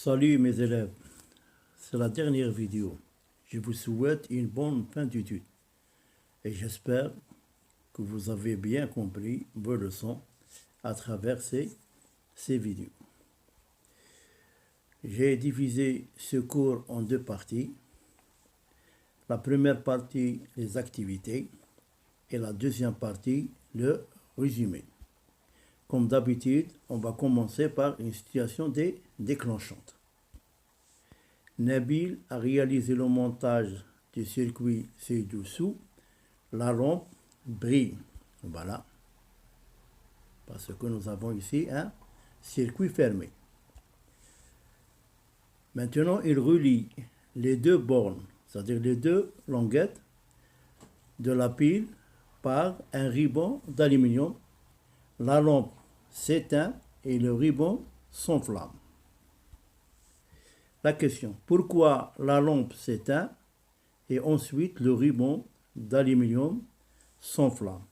Salut mes élèves, c'est la dernière vidéo. Je vous souhaite une bonne fin d'études et j'espère que vous avez bien compris vos leçons à travers ces vidéos. J'ai divisé ce cours en deux parties. La première partie, les activités, et la deuxième partie, le résumé. Comme d'habitude, on va commencer par une situation déclenchante. Nabil a réalisé le montage du circuit ci-dessous. La lampe brille. Voilà. Parce que nous avons ici un circuit fermé. Maintenant, il relie les deux bornes, c'est-à-dire les deux languettes de la pile par un ruban d'aluminium. La lampe s'éteint et le ruban s'enflamme. La question, pourquoi la lampe s'éteint et ensuite le ruban d'aluminium s'enflamme?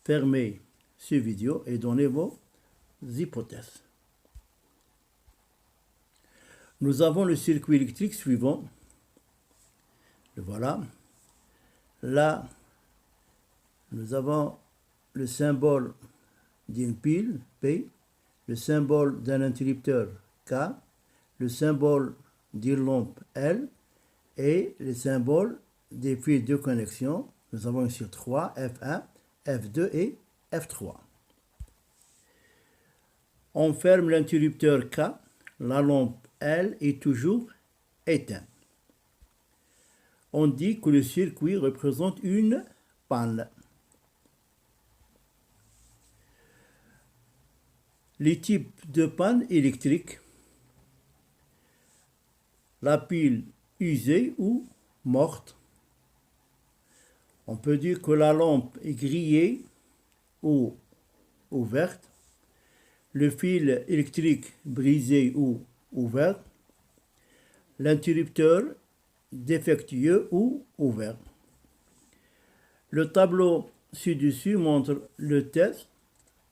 Fermez cette vidéo et donnez vos hypothèses. Nous avons le circuit électrique suivant. Le voilà. Là, nous avons le symbole d'une pile, P, le symbole d'un interrupteur, K, le symbole d'une lampe, L, et le symbole des fils de connexion. Nous avons ici 3, F1, F2 et F3. On ferme l'interrupteur K, la lampe L est toujours éteinte. On dit que le circuit représente une panne. Les types de panne électrique, la pile usée ou morte. On peut dire que la lampe est grillée ou ouverte, le fil électrique brisé ou ouvert, l'interrupteur défectueux ou ouvert. Le tableau ci-dessus montre le test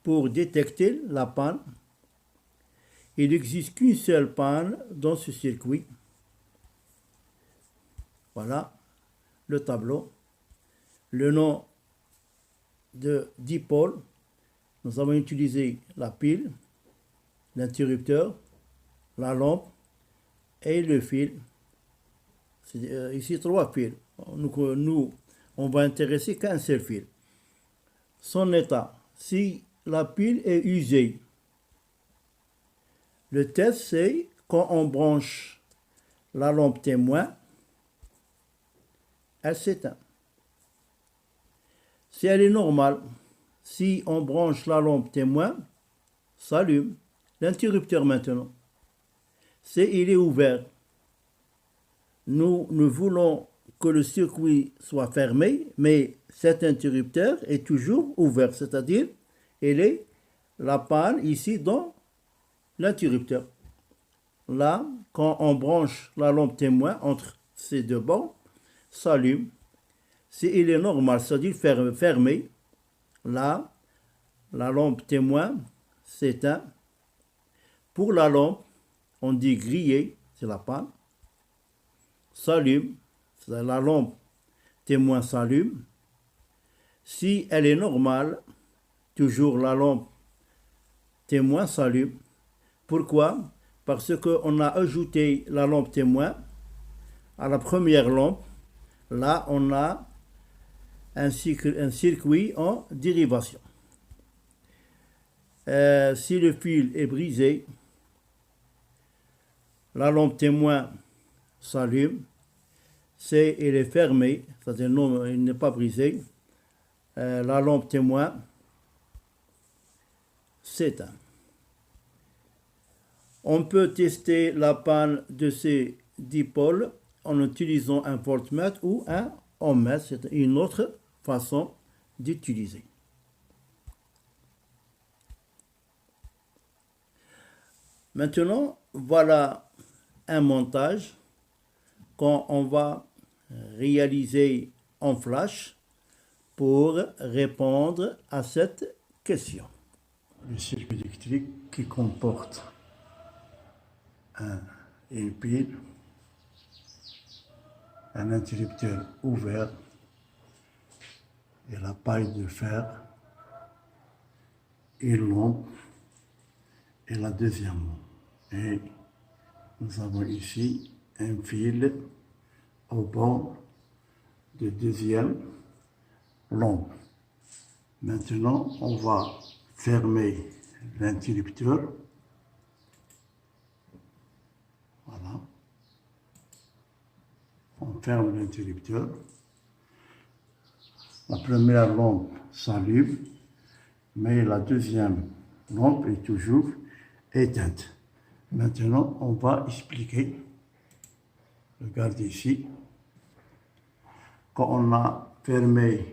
pour détecter la panne. Il n'existe qu'une seule panne dans ce circuit. Voilà le tableau. Le nom de dipôle, nous avons utilisé la pile, l'interrupteur, la lampe et le fil. Ici, 3 fils. Nous, on va intéresser qu'un seul fil. Son état, si la pile est usée, le test c'est quand on branche la lampe témoin, elle s'éteint. Si elle est normale, si on branche la lampe témoin, s'allume. L'interrupteur maintenant, il est ouvert. Nous voulons que le circuit soit fermé, mais cet interrupteur est toujours ouvert, c'est-à-dire il est la panne ici dans l'interrupteur. Là, quand on branche la lampe témoin entre ces deux bords, s'allume. Si il est normal, c'est-à-dire fermé, là, la lampe témoin s'éteint. Pour la lampe, on dit grillée, c'est la panne. S'allume, la lampe témoin s'allume. Si elle est normale, toujours la lampe témoin s'allume. Pourquoi? Parce qu'on a ajouté la lampe témoin à la première lampe. Là, on a un circuit en dérivation. Si le fil est brisé, la lampe témoin s'allume. Si il est fermé, c'est-à-dire non, il n'est pas brisé, la lampe témoin s'éteint. On peut tester la panne de ces dipôles en utilisant un voltmètre ou un ohmmètre. C'est une autre façon d'utiliser. Maintenant, voilà un montage quand on va réaliser en flash pour répondre à cette question. Le circuit électrique qui comporte un une pile, un interrupteur ouvert et la paille de fer, une lampe et la deuxième lampe. Et nous avons ici un fil au bord de deuxième lampe. Maintenant, on va fermer l'interrupteur. Voilà. On ferme l'interrupteur. La première lampe s'allume, mais la deuxième lampe est toujours éteinte. Maintenant, on va expliquer. Regardez ici. Quand on a fermé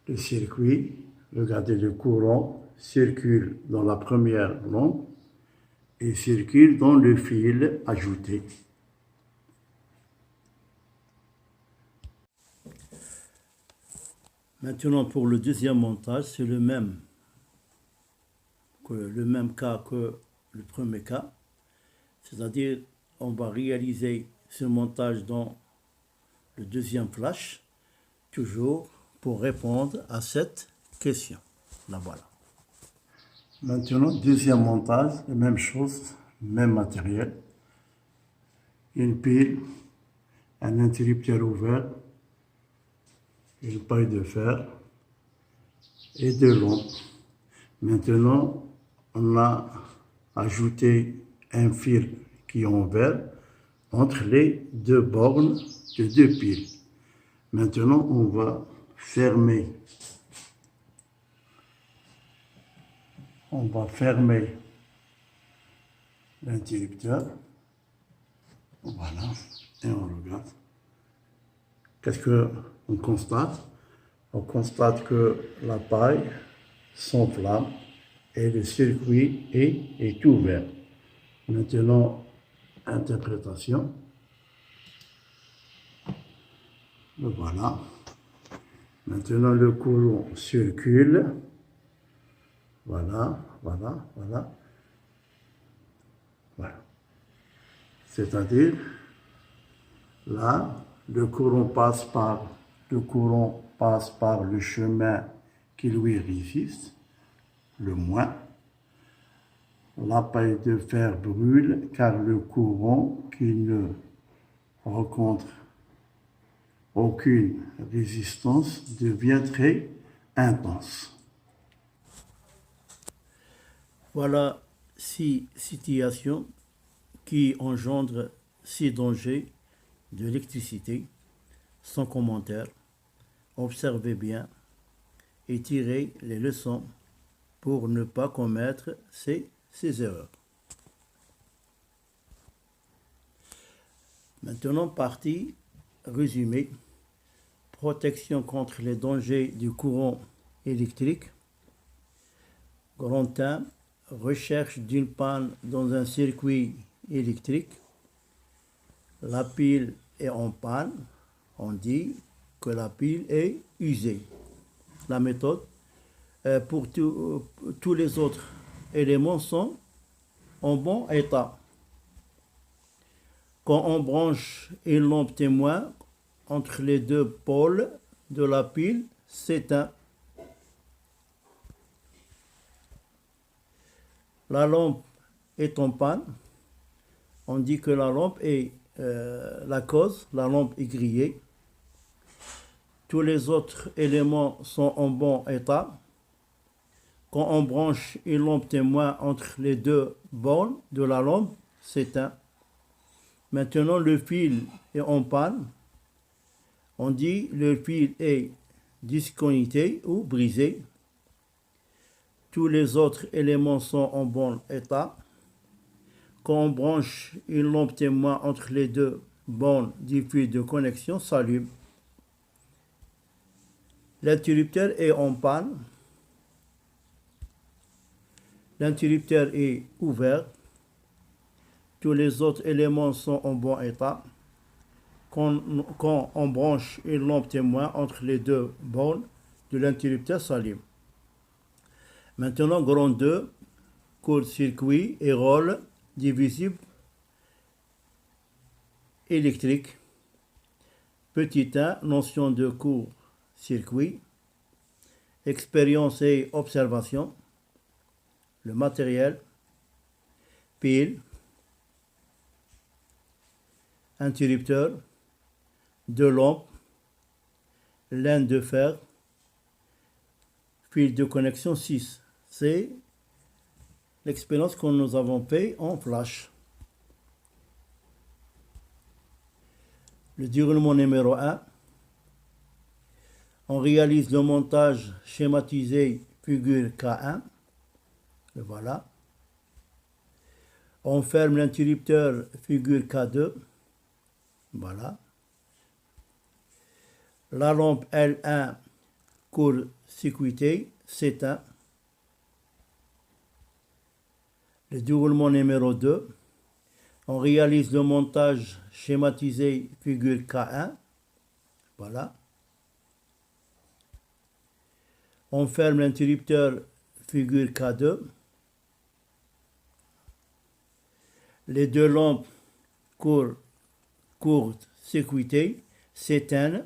le circuit, regardez, le courant circule dans la première lampe et circule dans le fil ajouté. Maintenant, pour le deuxième montage, c'est le même cas que le premier cas. C'est-à-dire, on va réaliser ce montage dans le deuxième flash, toujours pour répondre à cette question. Là, voilà. Maintenant, deuxième montage, la même chose, même matériel. Une pile, un interrupteur ouvert, une paille de fer et deux lampes. Maintenant, on a ajouté un fil qui est en verre entre les deux bornes de deux piles. Maintenant, on va fermer. On va fermer l'interrupteur. Voilà. Et on regarde. Qu'est-ce qu'on constate? On constate que la paille s'enflamme et le circuit est ouvert. Maintenant, interprétation. Voilà. Maintenant, le courant circule. Voilà. C'est-à-dire, là, le courant passe par le chemin qui lui résiste, le moins. La paille de fer brûle car le courant qui ne rencontre aucune résistance devient très intense. Voilà 6 situations qui engendrent 6 dangers de l'électricité, sans commentaire. Observez bien et tirez les leçons pour ne pas commettre ces erreurs. Maintenant, partie résumée. Protection contre les dangers du courant électrique. Grand 1. Recherche d'une panne dans un circuit électrique. La pile est en panne. On dit que la pile est usée. La méthode, pour tous les autres éléments sont en bon état. Quand on branche une lampe témoin entre les deux pôles de la pile, s'éteint. La lampe est en panne. On dit que la lampe est la cause, la lampe est grillée. Tous les autres éléments sont en bon état. Quand on branche une lampe témoin entre les deux bornes de la lampe, s'éteint. Maintenant, le fil est en panne. On dit le fil est disconnecté ou brisé. Tous les autres éléments sont en bon état. Quand on branche une lampe témoin entre les deux bornes du fil de connexion, s'allume. L'interrupteur est en panne. L'interrupteur est ouvert. Tous les autres éléments sont en bon état. Quand on branche une lampe témoin entre les deux bornes de l'interrupteur, s'allume. Maintenant, grand 2, court-circuit et rôle divisible électrique. Petit 1, notion de court-circuit, expérience et observation, le matériel, pile, interrupteur, deux lampes, laine de fer, fil de connexion 6. C'est l'expérience que nous avons fait en flash. Le déroulement numéro 1. On réalise le montage schématisé figure K1. Le voilà. On ferme l'interrupteur figure K2. Voilà. La lampe L1 court-circuitée s'éteint. Le déroulement numéro 2. On réalise le montage schématisé figure K1. Voilà. On ferme l'interrupteur figure K2. Les deux lampes court-circuitées s'éteignent,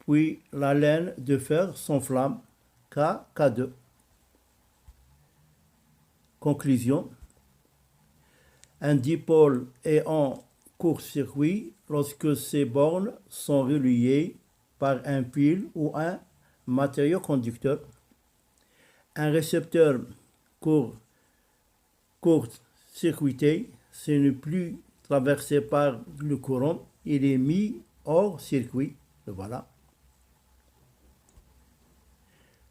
puis la laine de fer s'enflamme. K2. Conclusion. Un dipôle est en court-circuit lorsque ces bornes sont reliées par un fil ou un matériau conducteur. Un récepteur court-circuité, ce n'est plus traversé par le courant, il est mis hors circuit. Voilà.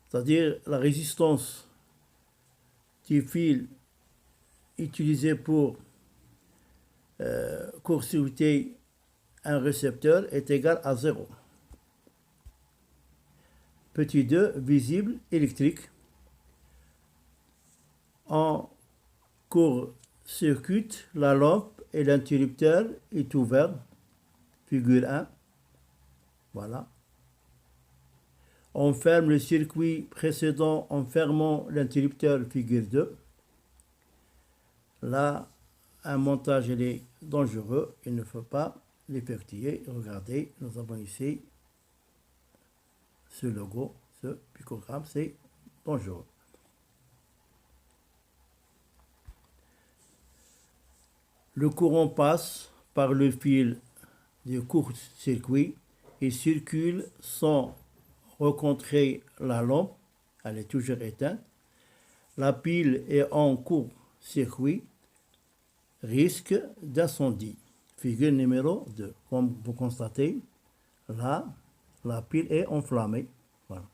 C'est-à-dire la résistance du fil utilisé pour court-circuiter un récepteur est égal à 0. Petit 2, visible électrique. En court-circuit, la lampe et l'interrupteur est ouvert. Figure 1. Voilà. On ferme le circuit précédent en fermant l'interrupteur figure 2. Là, un montage est dangereux, il ne faut pas l'effectuer. Regardez, nous avons ici ce logo, ce picogramme, c'est dangereux. Le courant passe par le fil du court-circuit et circule sans rencontrer la lampe, elle est toujours éteinte. La pile est en court-circuit, risque d'incendie. Figure numéro 2. Comme vous constatez, là, la pile est enflammée. Voilà.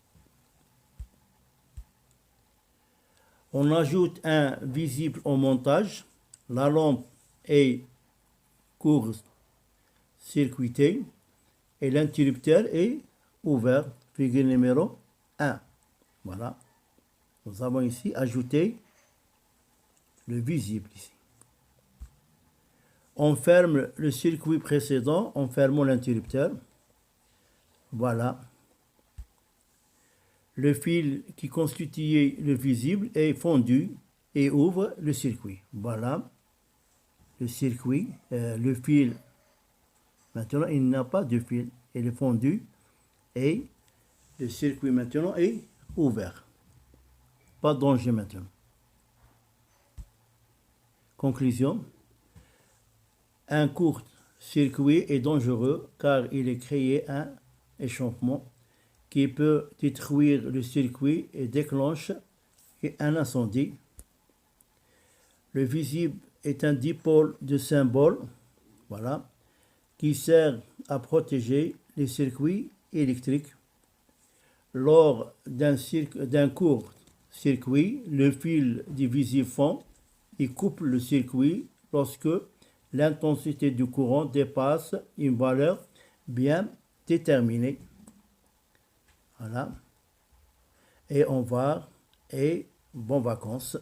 On ajoute un visible au montage. La lampe est court-circuitée et l'interrupteur est ouvert. Figure numéro 1. Voilà. Nous avons ici ajouté le visible ici. On ferme le circuit précédent en fermant l'interrupteur. Voilà. Le fil qui constituait le visible est fondu et ouvre le circuit. Voilà. Le circuit, le fil. Maintenant, il n'a pas de fil. Il est fondu et le circuit maintenant est ouvert. Pas de danger maintenant. Conclusion. Un court-circuit est dangereux car il est créé un échauffement qui peut détruire le circuit et déclenche un incendie. Le visible est un dipôle de symbole, voilà, qui sert à protéger les circuits électriques. Lors d'un court-circuit, le fil du visible fond et coupe le circuit lorsque l'intensité du courant dépasse une valeur bien déterminée. Voilà. Et au revoir et bonnes vacances.